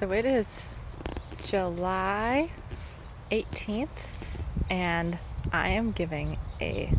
So it is July 18th, and I am giving a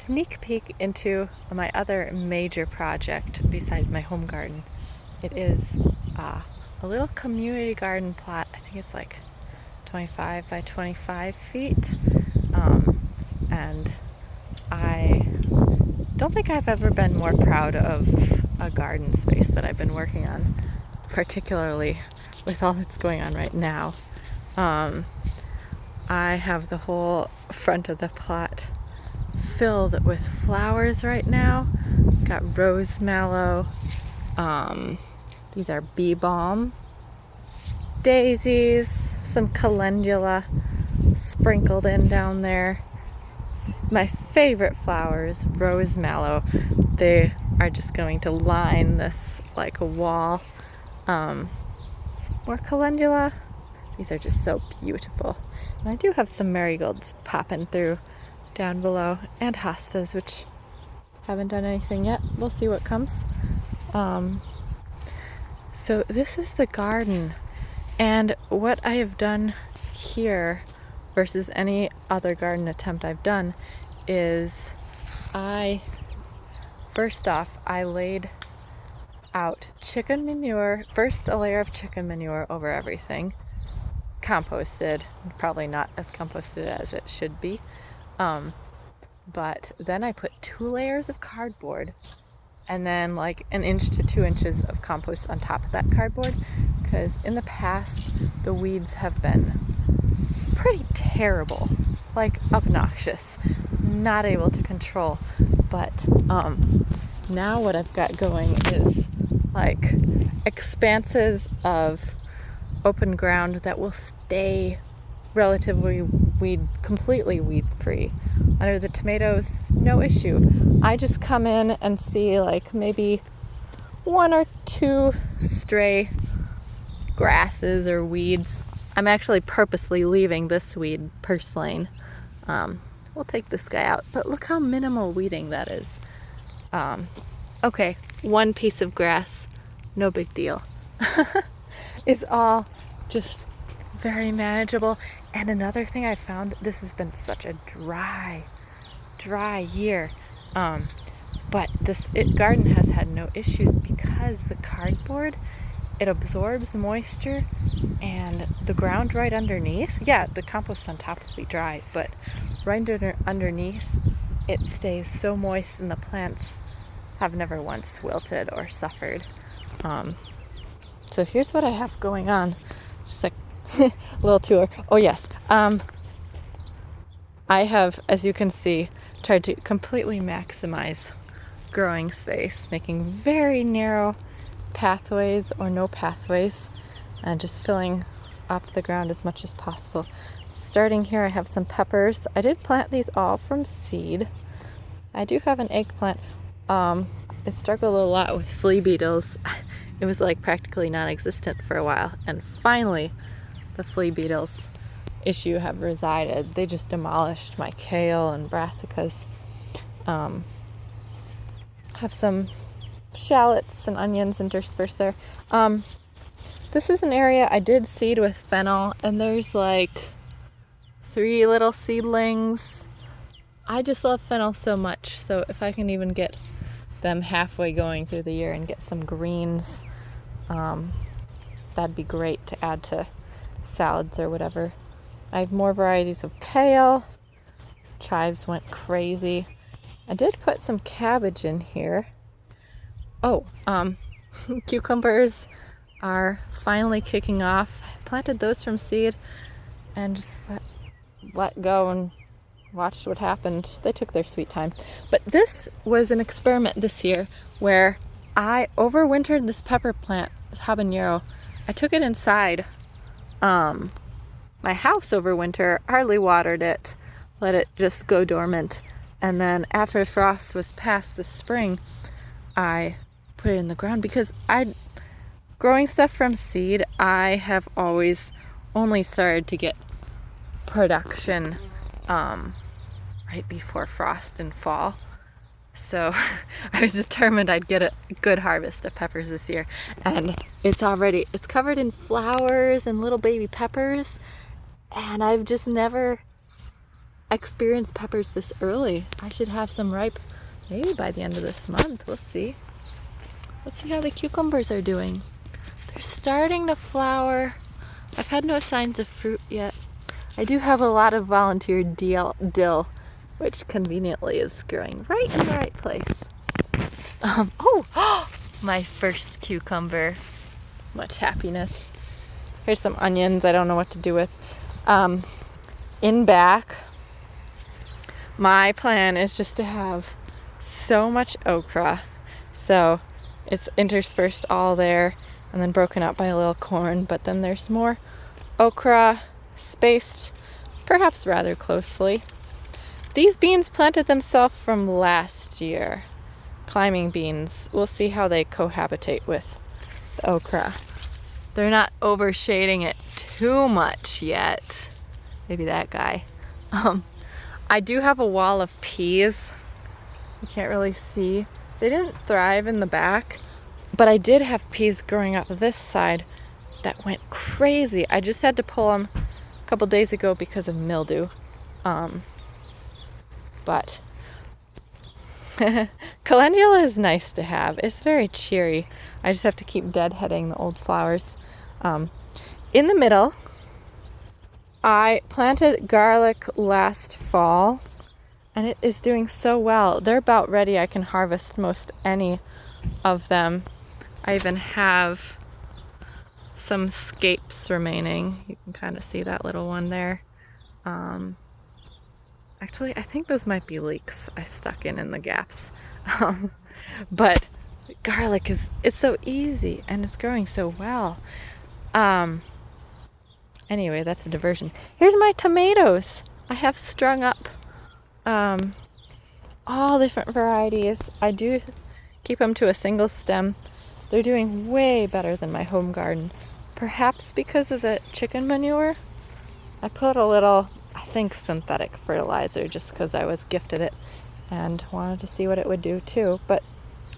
sneak peek into my other major project besides my home garden. It is a little community garden plot. I think it's like 25 by 25 feet, and I don't think I've ever been more proud of a garden space that I've been working on, particularly with all that's going on right now. I have the whole front of the plot filled with flowers right now. Got rose mallow. These are bee balm, daisies, some calendula sprinkled in down there. My favorite flowers, rose mallow. They are just going to line this like a wall. More calendula. These are just so beautiful. And I do have some marigolds popping through down below, and hostas, which haven't done anything yet. We'll see what comes. So this is the garden, and what I have done here versus any other garden attempt I've done is first off, I laid out chicken manure, first a layer of chicken manure over everything, composted, probably not as composted as it should be, but then I put 2 layers of cardboard and then like 1 inch to 2 inches of compost on top of that cardboard, because in the past the weeds have been pretty terrible, like obnoxious, not able to control. But now what I've got going is like expanses of open ground that will stay relatively completely weed free. Under the tomatoes, no issue. I just come in and see like maybe 1 or 2 stray grasses or weeds. I'm actually purposely leaving this weed purslane. We'll take this guy out, but look how minimal weeding that is. Okay, 1 piece of grass, no big deal. It's all just very manageable. And another thing I found, this has been such a dry year, but this garden has had no issues because the cardboard, it absorbs moisture, and the ground right underneath, yeah, the compost on top will be dry, but right underneath it stays so moist, and the plants have never once wilted or suffered. So here's what I have going on, just like a little tour. Oh yes, I have, as you can see, tried to completely maximize growing space, making very narrow pathways or no pathways, and just filling up the ground as much as possible. Starting here, I have some peppers. I did plant these all from seed. I do have an eggplant. It struggled a lot with flea beetles. It was like practically non-existent for a while, and finally the flea beetles issue have resided. They just demolished my kale and brassicas. Have some shallots and onions interspersed there. This is an area I did seed with fennel, and there's like 3 little seedlings. I just love fennel so much, so if I can even get them halfway going through the year and get some greens, that'd be great to add to salads or whatever. I have more varieties of kale. Chives went crazy. I did put some cabbage in here. Oh, cucumbers are finally kicking off. I planted those from seed and just let go and watched what happened. They took their sweet time. But this was an experiment this year where I overwintered this pepper plant, this habanero. I took it inside my house over winter, hardly watered it, let it just go dormant, and then after frost was past this spring, I put it in the ground, because growing stuff from seed, I have always only started to get production right before frost and fall. So I was determined I'd get a good harvest of peppers this year. And it's covered in flowers and little baby peppers. And I've just never experienced peppers this early. I should have some ripe maybe by the end of this month. We'll see. Let's see how the cucumbers are doing. They're starting to flower. I've had no signs of fruit yet. I do have a lot of volunteer dill, which conveniently is growing right in the right place. My first cucumber. Much happiness. Here's some onions I don't know what to do with. In back, my plan is just to have so much okra. So it's interspersed all there and then broken up by a little corn, but then there's more okra spaced perhaps rather closely. These beans planted themselves from last year. Climbing beans. We'll see how they cohabitate with the okra. They're not overshading it too much yet. Maybe that guy. I do have a wall of peas. You can't really see. They didn't thrive in the back, but I did have peas growing up this side that went crazy. I just had to pull them a couple days ago because of mildew. But calendula is nice to have. It's very cheery. I just have to keep deadheading the old flowers. In the middle, I planted garlic last fall, and it is doing so well. They're about ready. I can harvest most any of them. I even have some scapes remaining. You can kind of see that little one there. Actually, I think those might be leeks I stuck in the gaps. But garlic it's so easy and it's growing so well. Anyway, that's a diversion. Here's my tomatoes. I have strung up all different varieties. I do keep them to a single stem. They're doing way better than my home garden. Perhaps because of the chicken manure. I put a little, I think, synthetic fertilizer just because I was gifted it and wanted to see what it would do too. But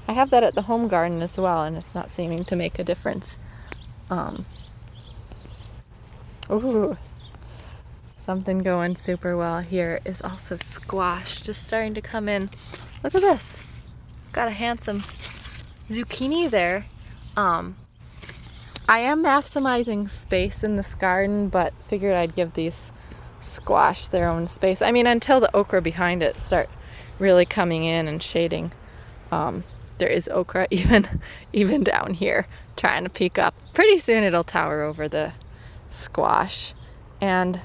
I have that at the home garden as well, and it's not seeming to make a difference. Ooh, something going super well here is also squash, just starting to come in. Look at this. Got a handsome zucchini there. I am maximizing space in this garden, but figured I'd give these squash their own space. I mean, until the okra behind it start really coming in and shading. There is okra even down here trying to peek up. Pretty soon it'll tower over the squash. And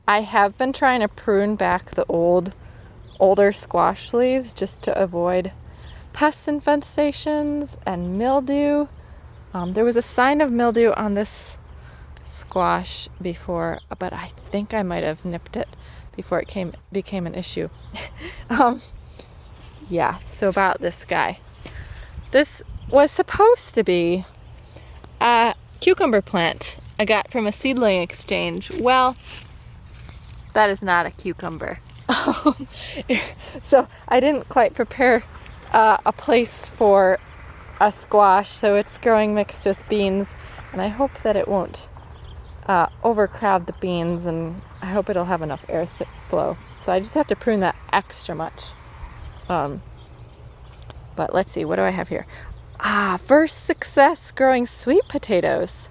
I have been trying to prune back the older squash leaves just to avoid pest infestations and mildew. There was a sign of mildew on this squash before, but I think I might have nipped it before it became an issue. Yeah, so about this guy. This was supposed to be a cucumber plant I got from a seedling exchange. Well, that is not a cucumber. So I didn't quite prepare a place for a squash, so it's growing mixed with beans, and I hope that it won't overcrowd the beans, and I hope it'll have enough airflow. So I just have to prune that extra much. But let's see, what do I have here? First success growing sweet potatoes.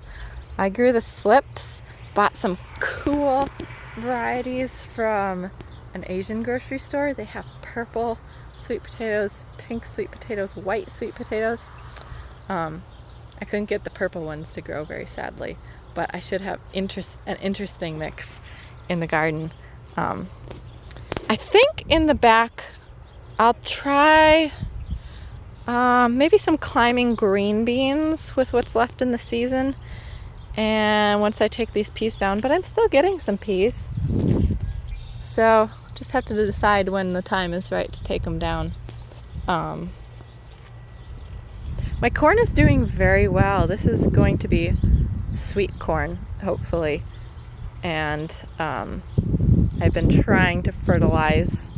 I grew the slips, bought some cool varieties from an Asian grocery store. They have purple sweet potatoes, pink sweet potatoes, white sweet potatoes. I couldn't get the purple ones to grow, very sadly, but I should have an interesting mix in the garden. I think in the back I'll try maybe some climbing green beans with what's left in the season, and once I take these peas down, but I'm still getting some peas, so just have to decide when the time is right to take them down. My corn is doing very well. This is going to be sweet corn, hopefully, and I've been trying to fertilize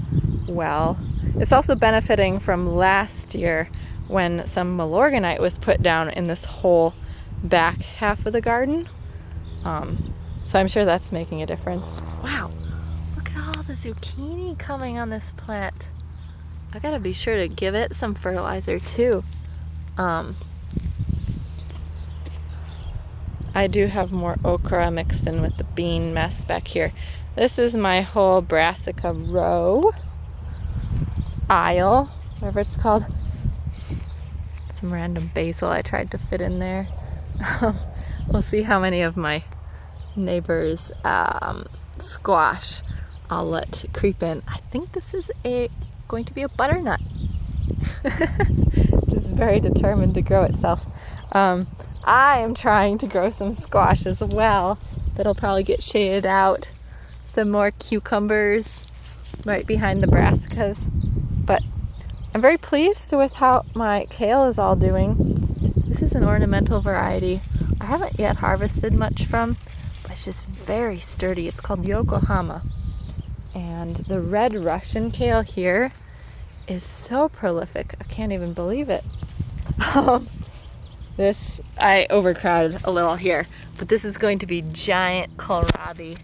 well. it's also benefiting from last year when some Milorganite was put down in this whole back half of the garden. So I'm sure that's making a difference. Wow, look at all the zucchini coming on this plant. I gotta be sure to give it some fertilizer too. I do have more okra mixed in with the bean mess back here. This is my whole brassica row, aisle, whatever it's called. Some random basil I tried to fit in there. We'll see how many of my neighbor's squash I'll let creep in. I think this is going to be a butternut. Just very determined to grow itself. I am trying to grow some squash as well that'll probably get shaded out. Some more cucumbers right behind the brassicas. But I'm very pleased with how my kale is all doing. This is an ornamental variety I haven't yet harvested much from, but it's just very sturdy. It's called Yokohama. And the red Russian kale here is so prolific. I can't even believe it. I overcrowded a little here, but this is going to be giant kohlrabi.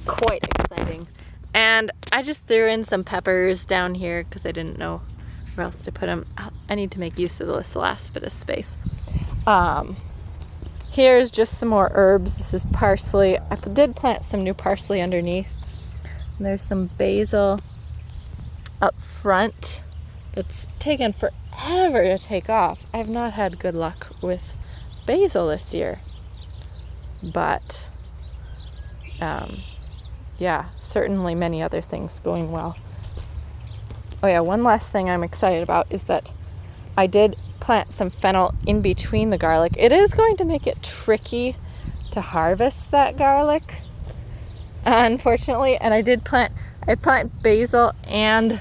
Quite exciting. And I just threw in some peppers down here because I didn't know where else to put them. I need to make use of this last bit of space. Here's just some more herbs. This is parsley. I did plant some new parsley underneath. And there's some basil up front. It's taken forever to take off. I've not had good luck with basil this year. But yeah, certainly many other things going well. Oh yeah, one last thing I'm excited about is that I did plant some fennel in between the garlic. It is going to make it tricky to harvest that garlic, unfortunately, and I plant basil and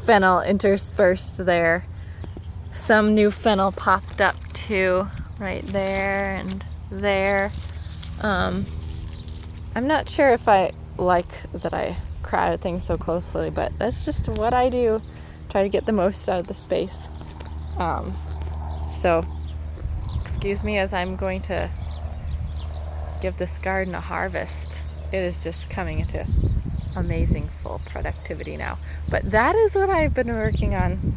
fennel interspersed there. Some new fennel popped up too, right there and there. I'm not sure if I like that I crowded things so closely, but that's just what I do. Try to get the most out of the space. So excuse me as I'm going to give this garden a harvest. It is just coming into amazing full productivity now. But that is what I've been working on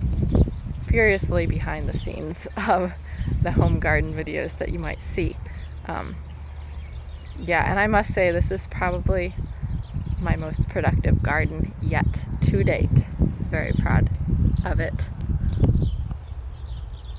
furiously behind the scenes of the home garden videos that you might see. Yeah, and I must say this is probably my most productive garden yet to date. Very proud of it.